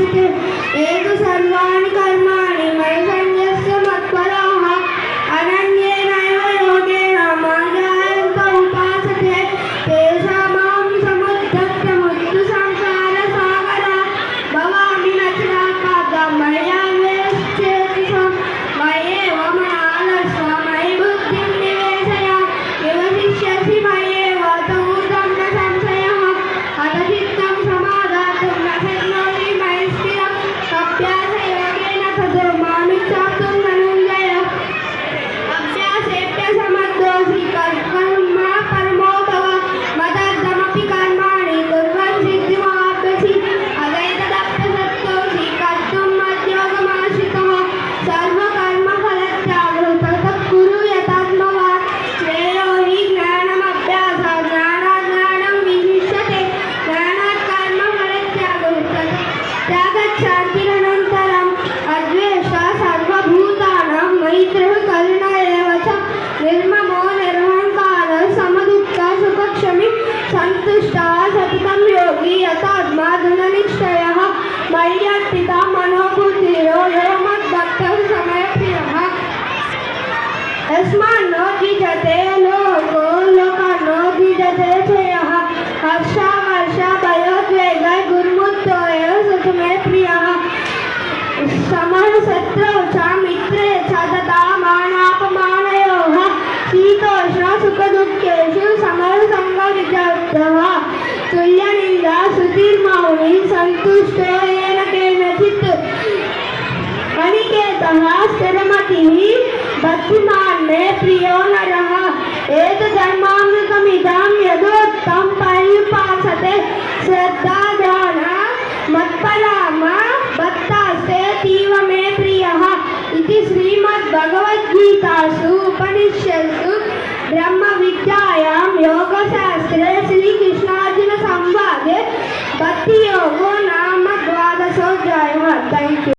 प्राप्यते एतु सर्वाणि कर्माणि मयि सन्न्यस्य मत्पराः अनन्येनैव योगेन मां ध्यायन्त उपासते तेषां समुद्धत्य मृत्यु संसारसागरात् भवामि न चिरापादं मया वेश्चेति मय्येव मनालस्व मयि बुद्धिं निवेशय निवसिष्यसि मय्येव तमूर्धं न संशयः हतचित्तं समाधातुं न शक्नोति मयि स्थिरम् अभ्यासयोगेन ततो मामिच्छाप्तुं धनञ्जय अभ्यासेऽप्यसमर्थोऽसि कर्म परमो भव मदर्थमपि कर्माणि कुर्वन् सिद्धिमवाप्स्यसि अदैतदप्यसक्तोऽसि कर्तुं मद्योगमाश्रितः सर्वकर्मफलत्यागः ततः कुरु यथात्मवान् श्रेयो हि ज्ञानमभ्यासात् ज्ञानाज्ञानं विशिष्यते ज्ञानात् कर्मफलत्यागः त्यागच्छान्तिरनन्तरम् अद्वेषः सर्वभूतानां मैत्रः करुण एव च निर्ममो निरहङ्कारः समदुःखः सुखक्षमी सन्तुष्टः सततं योगी यथात्मा गुणनिष्ठयः मय्यर्पिता मनोबुद्धिरो यो मद्भक्तः समयप्रियः यस्मान्नो द्विजते लोको लोकान्नो द्विजते च यः हर्षामर्षभयोद्वेगै गुरुमुक्तो एव स मे प्रियः समः शत्रौ च मित्रे च तथा मानापमानयोः शीतोष्ण सुखदुःखेषु समरसङ्गविदग्धः तुल्यनिन्दा श्रुतिर्मौनी सन्तुष्टो येन केनचित् अनिकेतः स्थिरमतिः भक्तिमान् मे प्रियो नरः एतद्धर्मामृतमिदं यदोक्तं पर्युपासते श्रद्धादान मत्पराम भक्तास्तेऽतीव मे प्रियः इति श्रीमद्भगवद्गीतासु उपनिषत्सु ब्रह्मविद्यायां योगशास्त्रे श्रीकृष्णार्जुनसंवादे भक्तियोगो नाम 12. अध्यायः। Thank you.